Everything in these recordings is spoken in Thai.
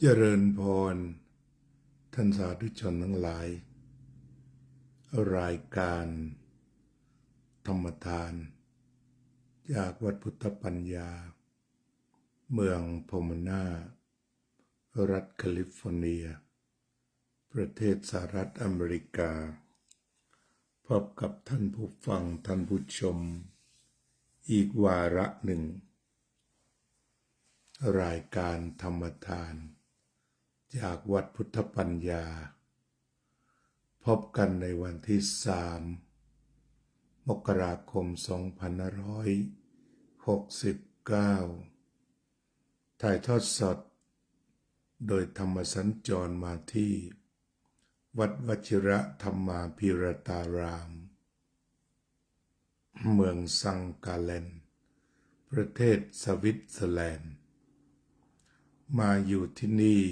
เจริญพรท่านสาธุชนทั้งหลายรายการธรรมทานจากวัดพุทธปัญญาเมืองโพมานารัฐแคลิฟอร์เนียประเทศสหรัฐอเมริกาพบกับท่านผู้ฟังท่านผู้ชมอีกวาระหนึ่งรายการธรรมทานจากวัดพุทธปัญญาพบกันในวันที่3 มกราคม 2569ถ่ายทอดสดโดยธรรมสัญจรมาที่วัดวชิระธรรมาภิรตารามเมืองซังกาเลนประเทศสวิตเซอร์แลนด์มาอยู่ที่นี่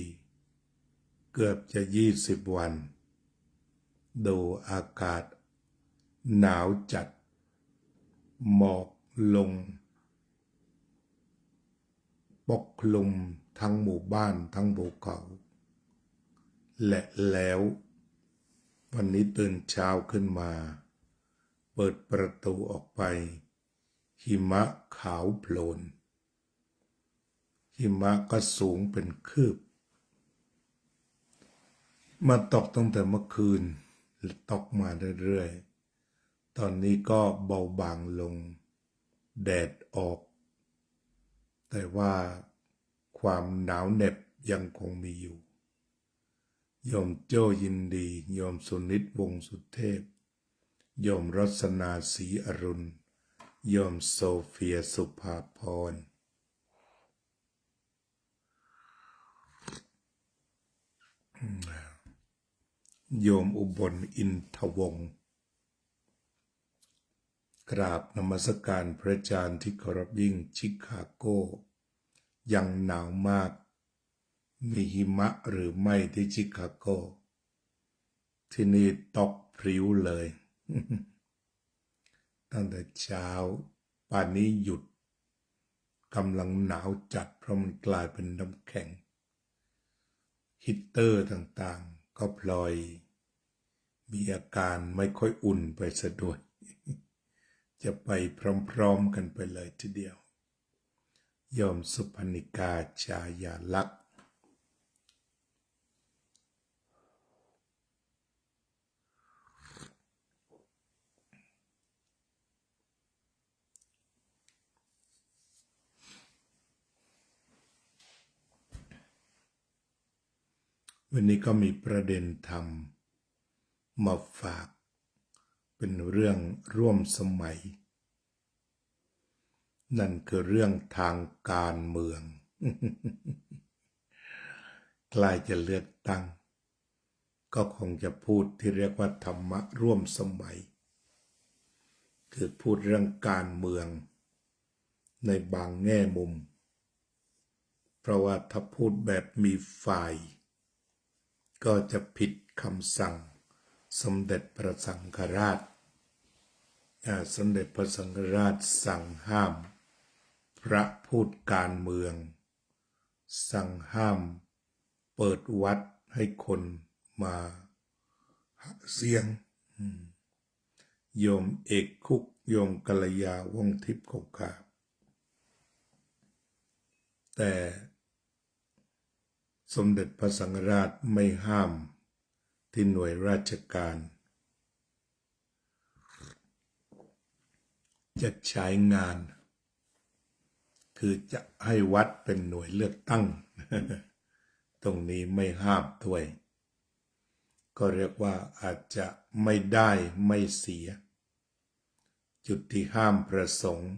เกือบจะ20 วันดูอากาศหนาวจัดหมอกลงปกคลุมทั้งหมู่บ้านทั้งภูเขาและแล้ววันนี้ตื่นเช้าขึ้นมาเปิดประตูออกไปหิมะขาวโพลนหิมะก็สูงเป็นคืบมาตกตั้งแต่เมื่อคืนตกมาเรื่อยๆตอนนี้ก็เบาบางลงแดดออกแต่ว่าความหนาวเหน็บยังคงมีอยู่โยมโจ้ยินดีโยมสุนิตวงศ์สุเทพโยมรัศนาศรีอรุณโยมโซเฟียสุภาพรโยมอุบลอินทวงศ์กราบนมัสการพระอาจารย์ที่เคารพยิ่งชิคาโกยังหนาวมากมีหิมะหรือไม่ที่ชิคาโกที่นี่ตกพริ้วเลย ตั้งแต่เช้าป่านนี้หยุดกำลังหนาวจัดเพราะมันกลายเป็นน้ำแข็งฮีตเตอร์ต่างๆก็พลอยมีอาการไม่ค่อยอุ่นไปซะด้วย จะไปพร้อมๆกันไปเลยทีเดียวโยมสุพนิกาชายาลักษณ์วันนี้ก็มีประเด็นธรรมมาฝากเป็นเรื่องร่วมสมัยนั่นคือเรื่องทางการเมือง ใกล้จะเลือกตั้งก็คงจะพูดที่เรียกว่าธรรมะร่วมสมัยคือพูดเรื่องการเมืองในบางแง่มุมเพราะว่าถ้าพูดแบบมีฝ่ายก็จะผิดคำสั่งสมเด็จพระสังฆราชสมเด็จพระสังฆราชสั่งห้ามพระพูดการเมืองสั่งห้ามเปิดวัดให้คนมาหาเสียงโยมเอกคุกโยมกัลยาวงศ์ทิพย์คงคาแต่สมเด็จพระสังฆราชไม่ห้ามที่หน่วยราชการจะใช้งานคือจะให้วัดเป็นหน่วยเลือกตั้ง ตรงนี้ไม่ห้ามด้วยก็เรียกว่าอาจจะไม่ได้ไม่เสียจุดที่ห้ามประสงค์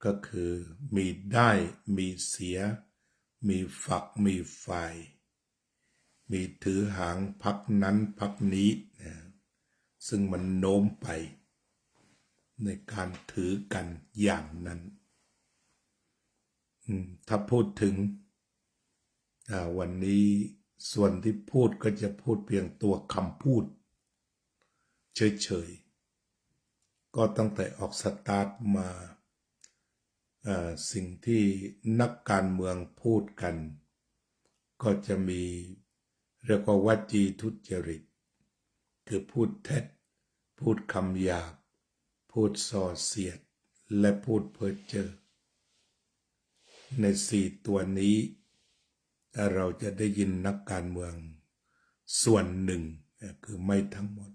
ก็คือมีได้มีเสียมีฝักมีฝ่ายมีถือหางพักนั้นพักนี้ซึ่งมันโน้มไปในการถือกันอย่างนั้นถ้าพูดถึงวันนี้ส่วนที่พูดก็จะพูดเพียงตัวคำพูดเฉยๆก็ตั้งแต่ออกสตาร์ทมาสิ่งที่นักการเมืองพูดกัน ก็จะมีเรียกว่าวจีทุจริตคือพูดเท็จพูดคำหยาบพูดส่อเสียดและพูดเพ้อเจ้อใน4ตัวนี้เราจะได้ยินนักการเมืองส่วนหนึ่งคือไม่ทั้งหมด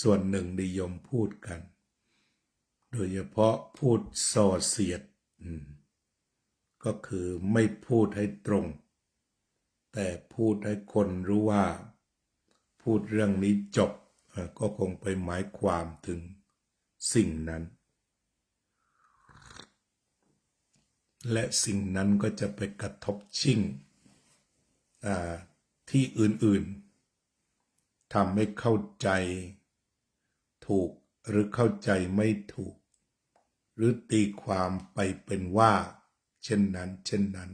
ส่วนหนึ่งนิยมพูดกันโดยเฉพาะพูดส่อเสียดก็คือไม่พูดให้ตรงแต่พูดให้คนรู้ว่าพูดเรื่องนี้จบก็คงไปหมายความถึงสิ่งนั้นและสิ่งนั้นก็จะไปกระทบชิ่งที่อื่นๆทำให้เข้าใจถูกหรือเข้าใจไม่ถูกหรือตีความไปเป็นว่าเช่นนั้นเช่นนั้น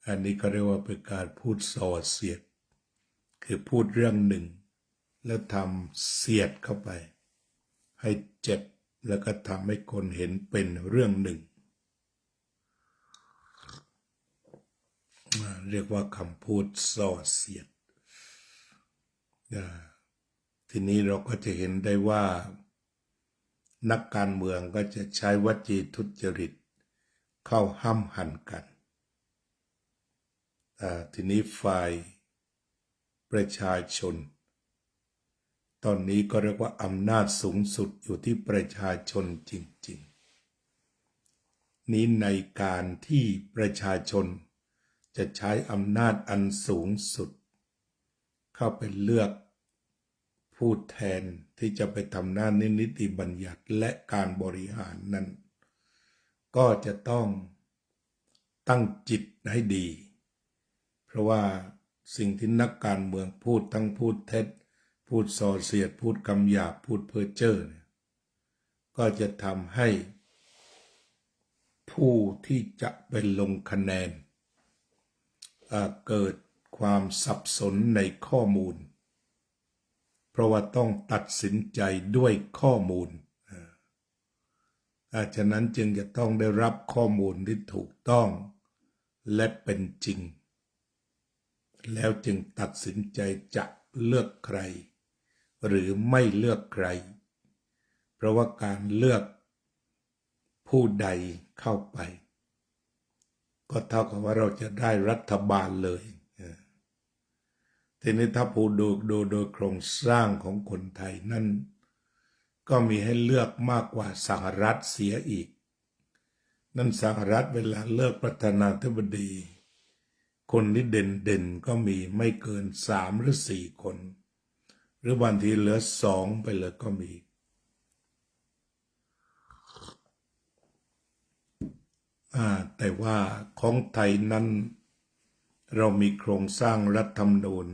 อันนี้ก็เรียกว่าเป็นการพูดส่อเสียดคือพูดเรื่องหนึ่งแล้วทำเสียดเข้าไปให้เจ็บแล้วก็ทำให้คนเห็นเป็นเรื่องหนึ่งเรียกว่าคำพูดส่อเสียดทีนี้เราก็จะเห็นได้ว่านักการเมืองก็จะใช้วจีทุจริตเข้าห้ำหั่นกันทีนี้ฝ่ายประชาชนตอนนี้ก็เรียกว่าอำนาจสูงสุดอยู่ที่ประชาชนจริงๆนี้ในการที่ประชาชนจะใช้อำนาจอันสูงสุดเข้าไปเลือกผู้แทนที่จะไปทำหน้านิติบัญญัติและการบริหารนั้นก็จะต้องตั้งจิตให้ดีเพราะว่าสิ่งที่นักการเมืองพูดทั้งพูดเท็จพูดส่อเสียดพูดคำหยาบพูดเพ้อเจ้อเนี่ยก็จะทำให้ผู้ที่จะไปลงคะแนนเกิดความสับสนในข้อมูลเพราะว่าต้องตัดสินใจด้วยข้อมูลฉะนั้นจึงจะต้องได้รับข้อมูลที่ถูกต้องและเป็นจริงแล้วจึงตัดสินใจจะเลือกใครหรือไม่เลือกใครเพราะว่าการเลือกผู้ใดเข้าไปก็เท่ากับว่าเราจะได้รัฐบาลเลยทีนี้ถ้าผู้ดูโดยโครงสร้างของคนไทยนั่นก็มีให้เลือกมากกว่าสหรัฐเสียอีกนั่นสหรัฐเวลาเลือกประธานาธิบดีคนที่เด่นก็มีไม่เกิน3 หรือ 4 คนหรือบางทีเหลือ2ไปเลยก็มีแต่ว่าของไทยนั้นเรามีโครงสร้างรัฐธรรมนูญ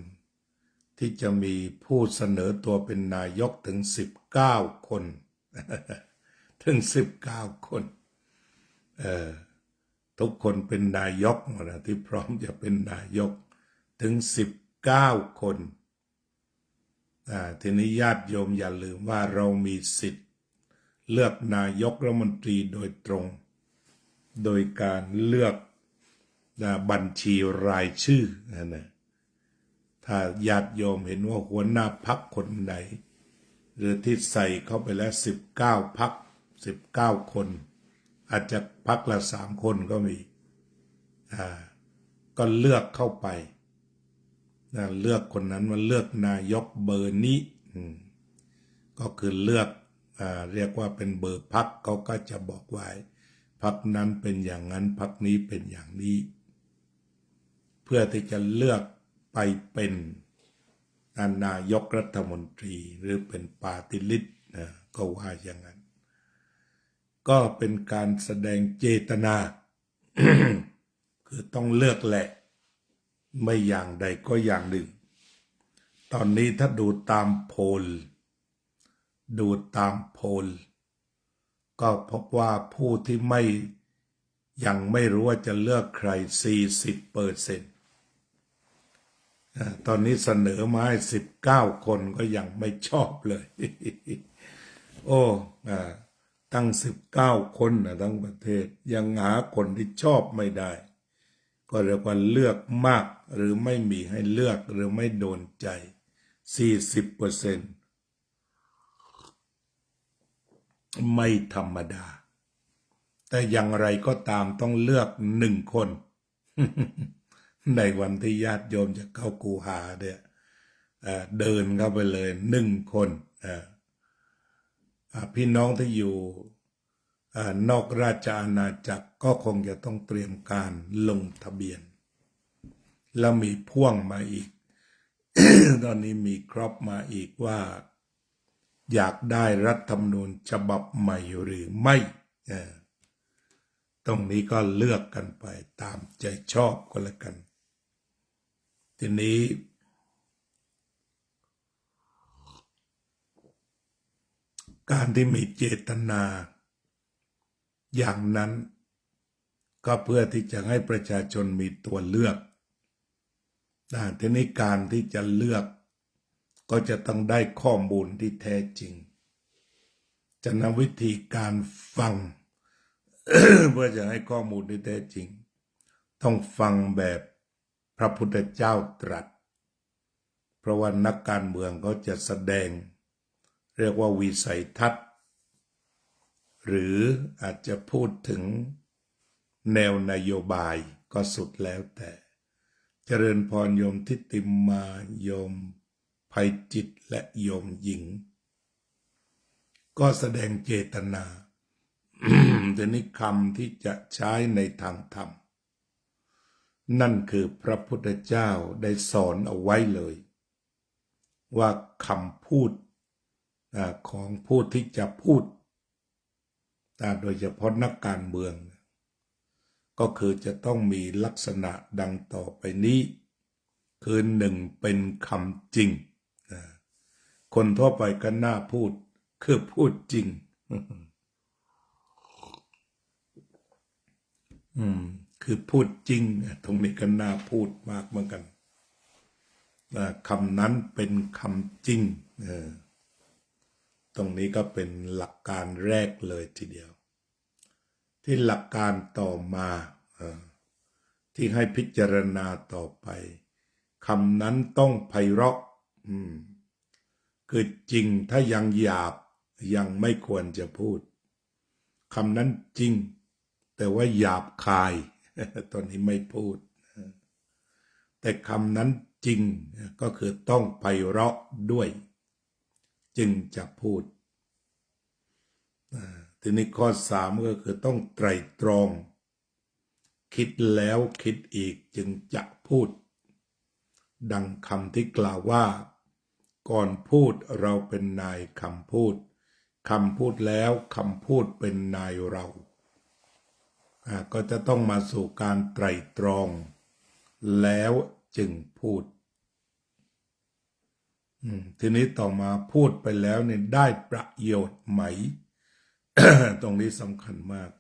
ที่จะมีผู้เสนอตัวเป็นนายกถึง19 คนถึง19 คนทุกคนเป็นนายกหมดนะที่พร้อมจะเป็นนายกถึง19 คนทีนี้ญาติโยมอย่าลืมว่าเรามีสิทธิ์เลือกนายกรัฐมนตรีโดยตรงโดยการเลือกบัญชีรายชื่อนะถ้าญาติโยมเห็นว่าหัวหน้าพรรคคนไหนหรือที่ใส่เข้าไปแล้ว19 พรรค19 คนอาจจะพรรคละ3 คนก็มีก็เลือกเข้าไปเลือกคนนั้นมาเลือกนายกเบอร์นี้ก็คือเลือกเรียกว่าเป็นเบอร์พรรคเขาก็จะบอกไว้พรรคนั้นเป็นอย่างนั้นพรรคนี้เป็นอย่างนี้เพื่อที่จะเลือกไปเป็นนายกรัฐมนตรีหรือเป็นปาร์ตี้ลิสต์ก็ว่าอย่างนั้นก็เป็นการแสดงเจตนา คือต้องเลือกแหละไม่อย่างใดก็อย่างหนึ่งตอนนี้ถ้าดูตามโพลก็พบว่าผู้ที่ยังไม่รู้ว่าจะเลือกใคร 40%ตอนนี้เสนอมาให้19 คนก็ยังไม่ชอบเลย โอ้ตั้ง19 คนนะทั้งประเทศยังหาคนที่ชอบไม่ได้ ก็เรียกว่าเลือกมากหรือไม่มีให้เลือกหรือไม่โดนใจ 40%ไม่ธรรมดาแต่อย่างไรก็ตามต้องเลือก1 คน ในวันที่ญาติโยมจะเข้ากูหาเนี่ยเดินเข้าไปเลย1 คนพี่น้องที่อยู่นอกราชอาณาจักรก็คงจะต้องเตรียมการลงทะเบียนแล้วมีพ่วงมาอีก ตอนนี้มีครอบมาอีกว่าอยากได้รัฐธรรมนูญฉบับใหม่หรือไม่ตรงนี้ก็เลือกกันไปตามใจชอบก็แล้วกันทีนี้การที่มีเจตนาอย่างนั้นก็เพื่อที่จะให้ประชาชนมีตัวเลือกทีนี้การที่จะเลือกก็จะต้องได้ข้อมูลที่แท้จริงจะนำวิธีการฟัง เพื่อจะให้ข้อมูลที่แท้จริงต้องฟังแบบพระพุทธเจ้าตรัสเพราะว่านักการเมืองเขาจะแสดงเรียกว่าวิสัยทัศน์หรืออาจจะพูดถึงแนวนโยบายก็สุดแล้วแต่เจริญพรโยมทิติมาโยมไพจิตและโยมหญิงก็แสดงเจตนา แต่นี่คำที่จะใช้ในทางธรรมนั่นคือพระพุทธเจ้าได้สอนเอาไว้เลยว่าคำพูดของผู้ที่จะพูดโดยเฉพาะนักการเมืองก็คือจะต้องมีลักษณะดังต่อไปนี้คือ1เป็นคำจริงคนทั่วไปก็น่าพูดคือพูดจริงคือพูดจริงตรงนี้ก็น่าพูดมากเหมือนกันคำนั้นเป็นคำจริงตรงนี้ก็เป็นหลักการแรกเลยทีเดียวที่หลักการต่อมาที่ให้พิจารณาต่อไปคำนั้นต้องไพเราะคือจริงถ้ายังหยาบยังไม่ควรจะพูดคำนั้นจริงแต่ว่าหยาบคายตอนนี้ไม่พูดแต่คำนั้นจริงก็คือต้องไพเราะด้วยจึงจะพูดทีนี้ข้อ3ก็คือต้องไตร่ตรองคิดแล้วคิดอีกจึงจะพูดดังคำที่กล่าวว่าก่อนพูดเราเป็นนายคำพูดคำพูดแล้วคำพูดเป็นนายเราก็จะต้องมาสู่การไตร่ตรองแล้วจึงพูดทีนี้ต่อมาพูดไปแล้วเนี่ยได้ประโยชน์ไหม ตรงนี้สำคัญมาก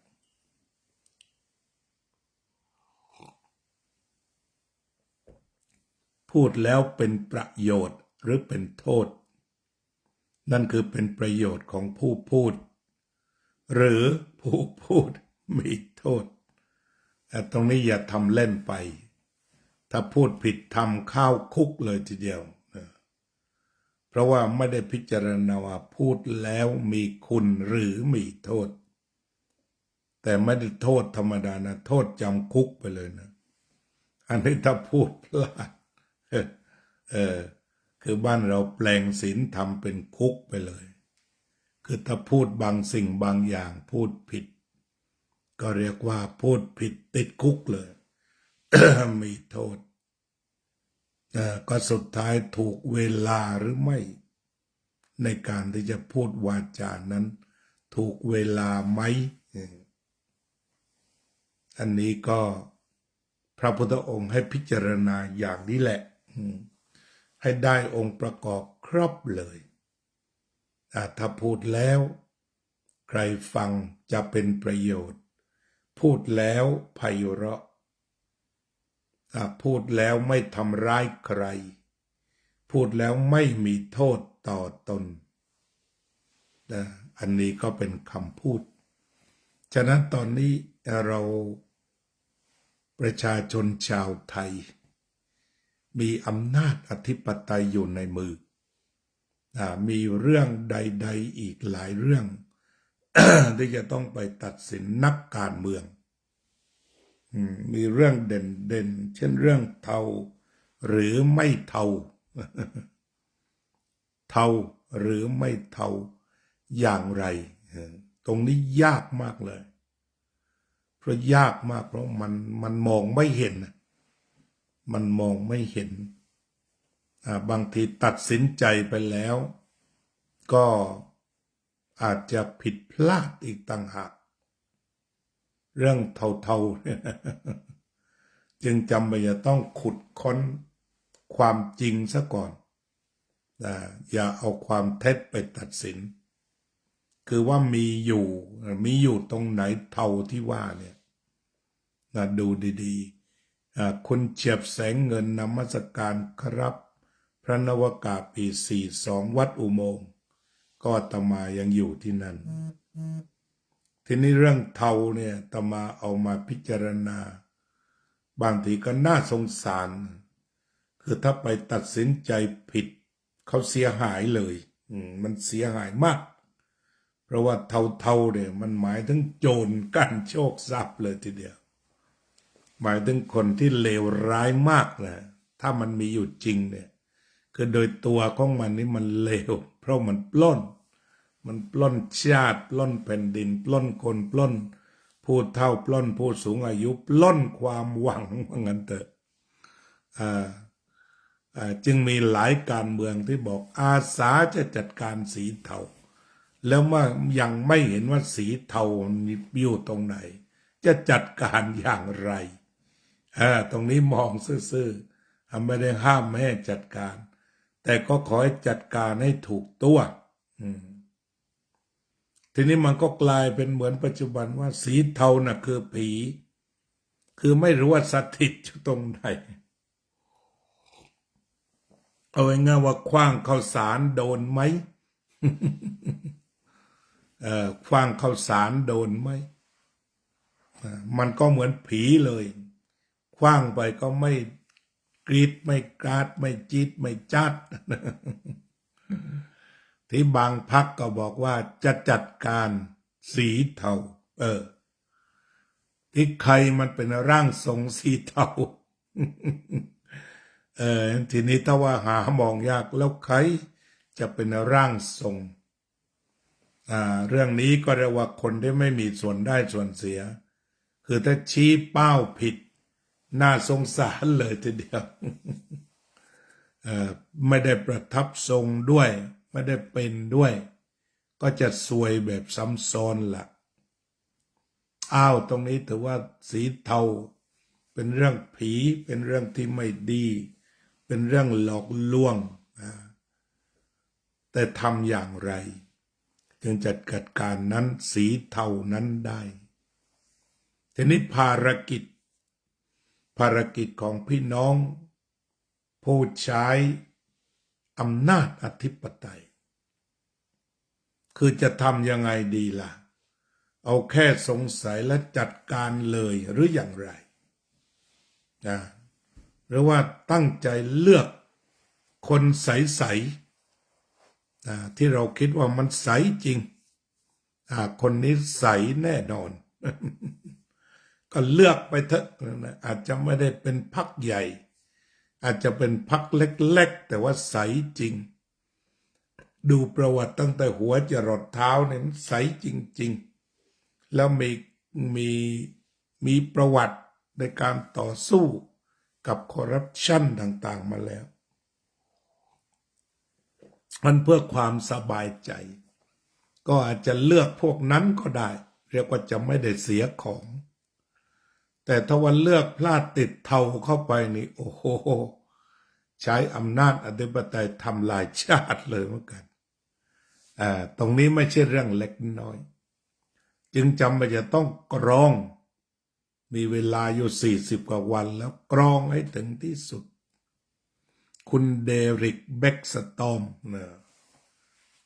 พูดแล้วเป็นประโยชน์หรือเป็นโทษนั่นคือเป็นประโยชน์ของผู้พูดหรือผู้พูดมีโทษแต่ตรงนี้อย่าทำเล่นไปถ้าพูดผิดทำเข้าคุกเลยทีเดียวเพราะว่าไม่ได้พิจารณาว่าพูดแล้วมีคุณหรือมีโทษแต่ไม่ได้โทษธรรมดานะโทษจำคุกไปเลยนะอันนี้ถ้าพูดพลาดคือบ้านเราแปลงศีลธรรมเป็นคุกไปเลยคือถ้าพูดบางสิ่งบางอย่างพูดผิดก็เรียกว่าพูดผิดติดคุกเลย มีโทษก็สุดท้ายถูกเวลาหรือไม่ในการที่จะพูดวาจานั้นถูกเวลาไหมอันนี้ก็พระพุทธองค์ให้พิจารณาอย่างนี้แหละให้ได้องค์ประกอบครบเลยถ้าพูดแล้วใครฟังจะเป็นประโยชน์พูดแล้วไพเราะพูดแล้วไม่ทำร้ายใครพูดแล้วไม่มีโทษต่อตนอันนี้ก็เป็นคำพูดฉะนั้นตอนนี้เรา ประชาชนชาวไทยมีอำนาจอธิปไตยอยู่ในมือมีเรื่องใดๆอีกหลายเรื่อง ที่จะต้องไปตัดสินนักการเมืองมีเรื่องเด่นๆเช่นเรื่องเทาหรือไม่เทา เทาหรือไม่เทาอย่างไรตรงนี้ยากมากเลยเพราะยากมากเพราะมันมองไม่เห็นมันมองไม่เห็นบางทีตัดสินใจไปแล้วก็อาจจะผิดพลาดอีกต่างหากเรื่องเทาๆ จึงจำเป็นจะต้องขุดค้นความจริงซะก่อนอย่าเอาความเท็จไปตัดสินคือว่ามีอยู่ตรงไหนเทาที่ว่าเนี่ยดูดีๆคุณเฉียบแสงเงินนมัสการครับพระนวากาศปี42วัดอุโมงค์ก็อาตมายังอยู่ที่นั่นทีนี้เรื่องเทาเนี่ยอาตมาเอามาพิจารณาบางทีก็น่าสงสารคือถ้าไปตัดสินใจผิดเขาเสียหายเลยมันเสียหายมากเพราะว่าเทาเนี่ยมันหมายถึงโจรกันโชคทรัพย์เลยทีเดียวหมายถึงคนที่เลวร้ายมากนะถ้ามันมีอยู่จริงเนี่ยคือโดยตัวของมันนี่มันเลวเพราะมันปล้นชาติปล้นแผ่นดินปล้นคนปล้นผู้เฒ่าปล้นผู้สูงอายุปล้นความหวังว่างั้นเถอะจึงมีหลายการเมืองที่บอกอาสาจะจัดการสีเทาแล้วว่ายังไม่เห็นว่าสีเทาอยู่ตรงไหนจะจัดการอย่างไรตรงนี้มองซื่อๆไม่ได้ห้ามไม่ให้จัดการแต่ก็ขอให้จัดการให้ถูกตัวทีนี้มันก็กลายเป็นเหมือนปัจจุบันว่าสีเทาน่ะคือผีคือไม่รู้ว่าสถิตอยู่ตรงไหนเอาง่ายๆว่าขว้างข้าวสารโดนไหม ขว้างข้าวสารโดนไหมมันก็เหมือนผีเลยขว้างไปก็ไม่กรีดไม่กราดไม่จี๊ดไม่จัด ที่บางพรรคก็บอกว่าจะจัดการสีเทาที่ใครมันเป็นร่างทรงสีเทา ทีนี้ถ้าว่าหามองยากแล้วใครจะเป็นร่างทรงเรื่องนี้ก็เรียกว่าคนที่ไม่มีส่วนได้ส่วนเสียคือถ้าชี้เป้าผิดน่าสงสารเลยทีเดียว ไม่ได้ประทับทรงด้วยไม่ได้เป็นด้วยก็จะซวยแบบซ้ำซ้อนละตรงนี้ถือว่าสีเทาเป็นเรื่องผีเป็นเรื่องที่ไม่ดีเป็นเรื่องหลอกลวงแต่ทำอย่างไรจึงจัดการนั้นสีเทานั้นได้ทีนี้ภารกิจของพี่น้องผู้ใช้อำนาจอธิปไตยคือจะทำยังไงดีล่ะเอาแค่สงสัยและจัดการเลยหรืออย่างไรหรือว่าตั้งใจเลือกคนใสๆที่เราคิดว่ามันใสจริงคนนี้ใสแน่นอน ก็เลือกไปเถอะอาจจะไม่ได้เป็นพรรคใหญ่อาจจะเป็นพรรคเล็กๆแต่ว่าใสจริงดูประวัติตั้งแต่หัวจรดเท้าเนี่ยใสจริงๆแล้วมีประวัติในการต่อสู้กับคอร์รัปชันต่างๆมาแล้วมันเพื่อความสบายใจก็อาจจะเลือกพวกนั้นก็ได้เรียกว่าจะไม่ได้เสียของแต่ถ้าวันเลือกพลาดติดเทาเข้าไปนี่โอ้โหใช้อำนาจอธิปไตยทำลายชาติเลยเหมือนกันตรงนี้ไม่ใช่เรื่องเล็กน้อยจึงจำเป็นจะต้องกรองมีเวลาอยู่40 กว่าวันแล้วกรองให้ถึงที่สุดคุณเดริกเบ็กสตอม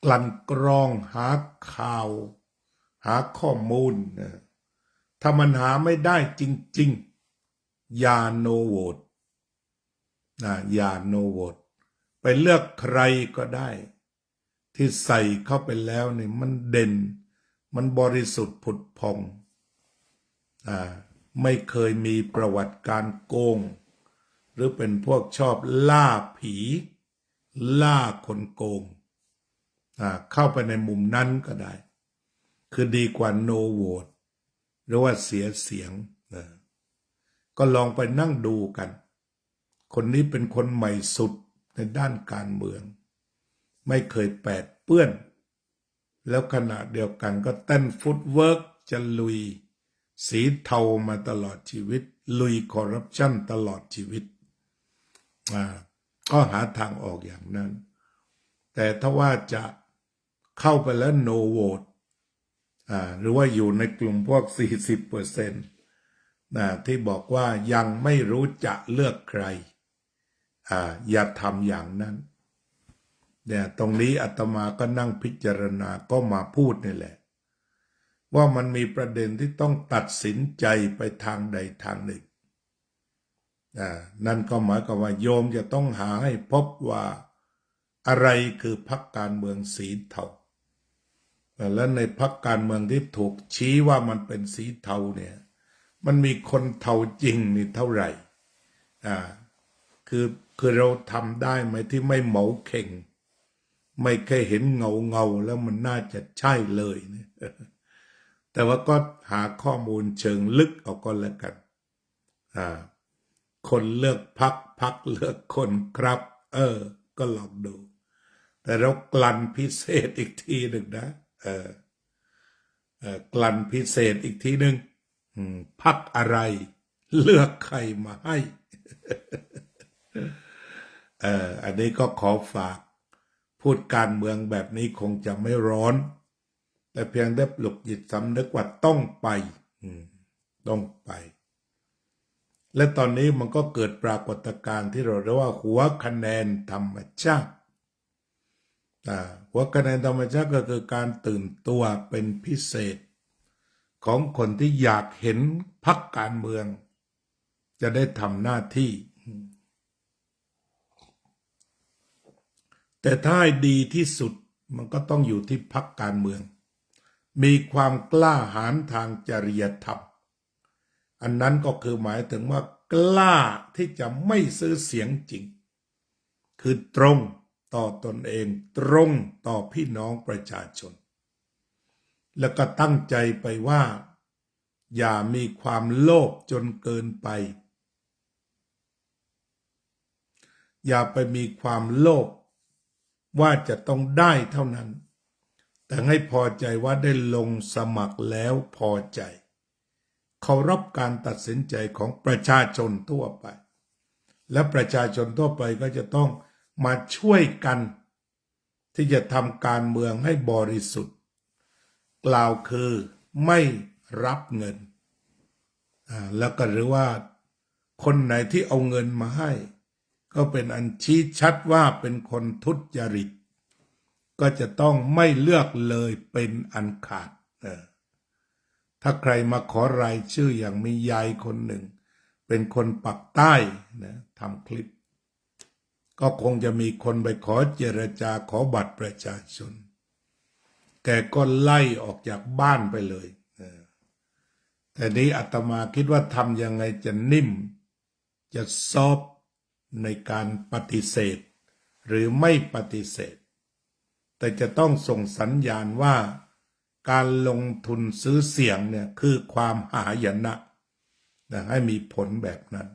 กลั่นกรองหาข่าวหาข้อมูลถ้ามันหาไม่ได้จริง อย่าโนโหวตอย่าโนโหวตไปเลือกใครก็ได้ที่ใส่เข้าไปแล้วนี่มันเด่นมันบริสุทธิ์ผุดพองไม่เคยมีประวัติการโกงหรือเป็นพวกชอบล่าผีล่าคนโกงเข้าไปในมุมนั้นก็ได้คือดีกว่าโนโหวตหรือว่าเสียเสียงก็ลองไปนั่งดูกันคนนี้เป็นคนใหม่สุดในด้านการเมืองไม่เคยแปดเปื้อนแล้วขณะเดียวกันก็เต้นฟุตเวิร์กจะลุยสีเทามาตลอดชีวิตลุยคอร์รัปชันตลอดชีวิตก็หาทางออกอย่างนั้นแต่ถ้าว่าจะเข้าไปแล้วโนโหวตหรือว่าอยู่ในกลุ่มพวก 40% ที่บอกว่ายังไม่รู้จะเลือกใครอย่าทำอย่างนั้นเนี่ยตรงนี้อาตมาก็นั่งพิจารณาก็มาพูดนี่แหละว่ามันมีประเด็นที่ต้องตัดสินใจไปทางใดทางหนึ่งนั่นก็หมายความว่าโยมจะต้องหาให้พบว่าอะไรคือพรรคการเมืองสีเทาและในพรรคการเมืองที่ถูกชี้ว่ามันเป็นสีเทาเนี่ยมันมีคนเทาจริงนี่เท่าไหร่คือเราทำได้ไหมที่ไม่เหมาเข่งไม่เคยเห็นเงาแล้วมันน่าจะใช่เลยเนี่ยแต่ว่าก็หาข้อมูลเชิงลึกเอาก็แล้วกันคนเลือกพรรคเลือกคนครับก็ลองดูแต่เรากลั่นพิเศษอีกทีหนึ่งนะกลั่นพิเศษอีกทีหนึ่งพรรคอะไรเลือกใครมาให้ อันนี้ก็ขอฝากพูดการเมืองแบบนี้คงจะไม่ร้อนแต่เพียงได้ปลุกจิตสำนึกว่าต้องไปต้องไปและตอนนี้มันก็เกิดปรากฏการณ์ที่เราเรียกว่าหัวคะแนนธรรมชาติหัวคะแนนธรรมชาติก็คือการตื่นตัวเป็นพิเศษของคนที่อยากเห็นพรรคการเมืองจะได้ทำหน้าที่แต่ถ้าให้ดีที่สุดมันก็ต้องอยู่ที่พรรคการเมืองมีความกล้าหาญทางจริยธรรมอันนั้นก็คือหมายถึงว่ากล้าที่จะไม่ซื้อเสียงจริงคือตรงต่อตนเองตรงต่อพี่น้องประชาชนแล้วก็ตั้งใจไปว่าอย่ามีความโลภจนเกินไปอย่าไปมีความโลภว่าจะต้องได้เท่านั้นแต่ให้พอใจว่าได้ลงสมัครแล้วพอใจเคารพการตัดสินใจของประชาชนทั่วไปและประชาชนทั่วไปก็จะต้องมาช่วยกันที่จะทำการเมืองให้บริสุทธิ์กล่าวคือไม่รับเงินแล้วก็หรือว่าคนไหนที่เอาเงินมาให้ก็เป็นอันชี้ชัดว่าเป็นคนทุจริตก็จะต้องไม่เลือกเลยเป็นอันขาดถ้าใครมาขอรายชื่ออย่างมียายคนหนึ่งเป็นคนปักใต้นะทำคลิปก็คงจะมีคนไปขอเจรจาขอบัตรประชาชนแกก็ไล่ออกจากบ้านไปเลยแต่นี้อาตมาคิดว่าทำยังไงจะนิ่มจะซอฟในการปฏิเสธหรือไม่ปฏิเสธแต่จะต้องส่งสัญญาณว่าการลงทุนซื้อเสียงเนี่ยคือความหายนะให้มีผลแบบนั้น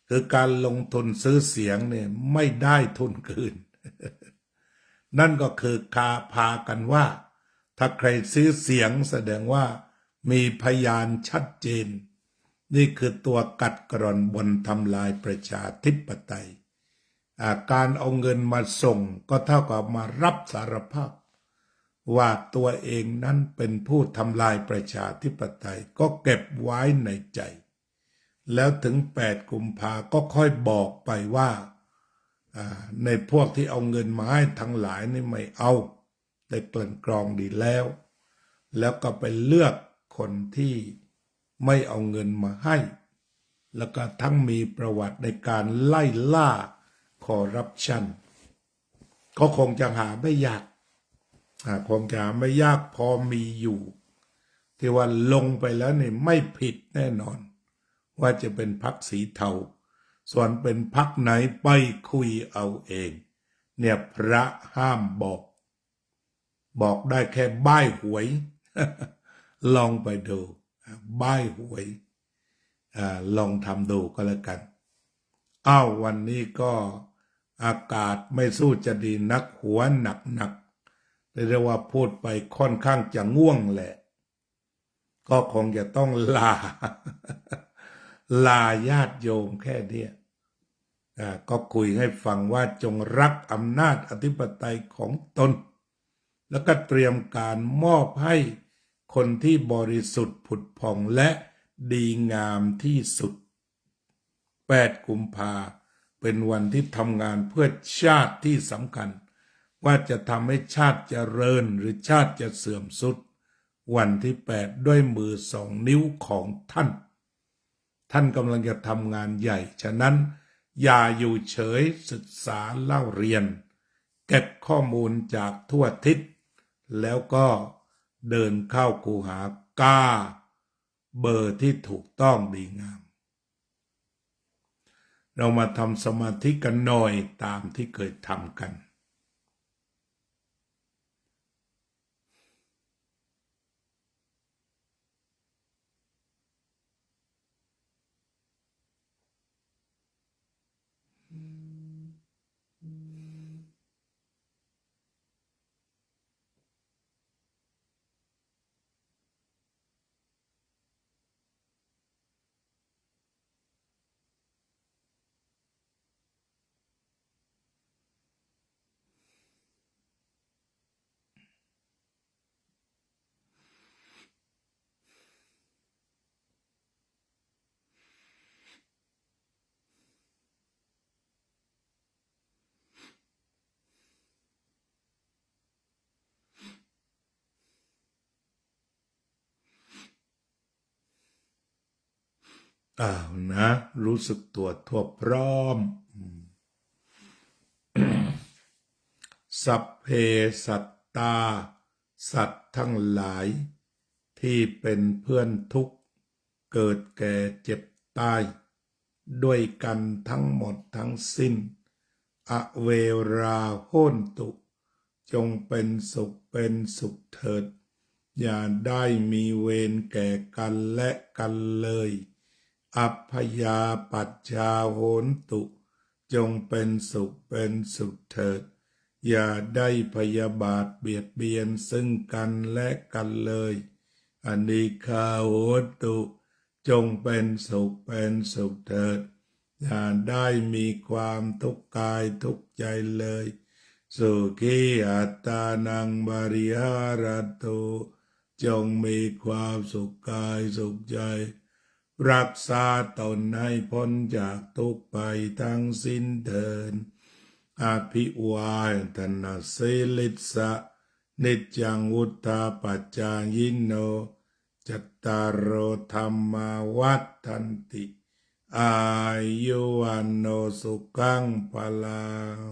คือการลงทุนซื้อเสียงเนี่ยไม่ได้ทุนคืน นั่นก็คือพากันว่าถ้าใครซื้อเสียงแสดงว่ามีพยานชัดเจนนี่คือตัวกัดกร่อนบนทำลายประชาธิปไตยการเอาเงินมาส่งก็เท่ากับมารับสารภาพว่าตัวเองนั้นเป็นผู้ทำลายประชาธิปไตยก็เก็บไว้ในใจแล้วถึง8 กุมภาก็ค่อยบอกไปว่าในพวกที่เอาเงินมาให้ทั้งหลายนี่ไม่เอาได้กลั่นกรองดีแล้วก็ไปเลือกคนที่ไม่เอาเงินมาให้ แล้วก็ทั้งมีประวัติในการไล่ล่าคอร์รัปชันก็คงจะหาไม่ยากคงจะหาไม่ยากพอมีอยู่ที่ว่าลงไปแล้วเนี่ยไม่ผิดแน่นอน ว่าจะเป็นพรรคสีเทาส่วนเป็นพรรคไหนไปคุยเอาเองเนี่ยพระห้ามบอกได้แค่บ้ายหวย ลองไปดูบ้ายหวยลองทำดูก็แล้วกันวันนี้ก็อากาศไม่สู้จะดีนักหัวหนักเรียกว่าพูดไปค่อนข้างจะง่วงแหละก็คงจะต้องลาญาติโยมแค่เนี้ยก็คุยให้ฟังว่าจงรักอำนาจอธิปไตยของตนแล้วก็เตรียมการมอบให้คนที่บริสุทธิ์ผุดผ่องและดีงามที่สุด8 กุมภาเป็นวันที่ทำงานเพื่อชาติที่สำคัญว่าจะทำให้ชาติเจริญหรือชาติจะเสื่อมทรุดวันที่8ด้วยมือ2 นิ้วของท่านกำลังจะทำงานใหญ่ฉะนั้นอย่าอยู่เฉยศึกษาเล่าเรียนเก็บข้อมูลจากทั่วทิศแล้วก็เดินเข้าคูหากาเบอร์ที่ถูกต้องดีงามเรามาทำสมาธิกันหน่อยตามที่เคยทำกันนะรู้สึกตัวทั่วพร้อมสัพเพสัตตาสัตว์ทั้งหลายที่เป็นเพื่อนทุกข์เกิดแก่เจ็บตายด้วยกันทั้งหมดทั้งสิ้นอเวราโหนตุจงเป็นสุขเถิดอย่าได้มีเวรแก่กันและกันเลยอัพพยาปัจจาโหนตุจงเป็นสุขเถิดอย่าได้พยาบาทเบียดเบียนซึ่งกันและกันเลยอนิฆาโหนตุจงเป็นสุขเถิดอย่าได้มีความทุกข์กายทุกข์ใจเลยสุขีอัตตานังบริหารตุจงมีความสุขกายสุขใจรักษาตนให้พ้นจากทุกข์ไปทั้งสิ้นเถิดอภิวาทนาสิลิสะนิจจังวุฒาปัจจายิโนจัตตารโอธรรมาวัฏฏันติอายุวันโนสุขังพลัง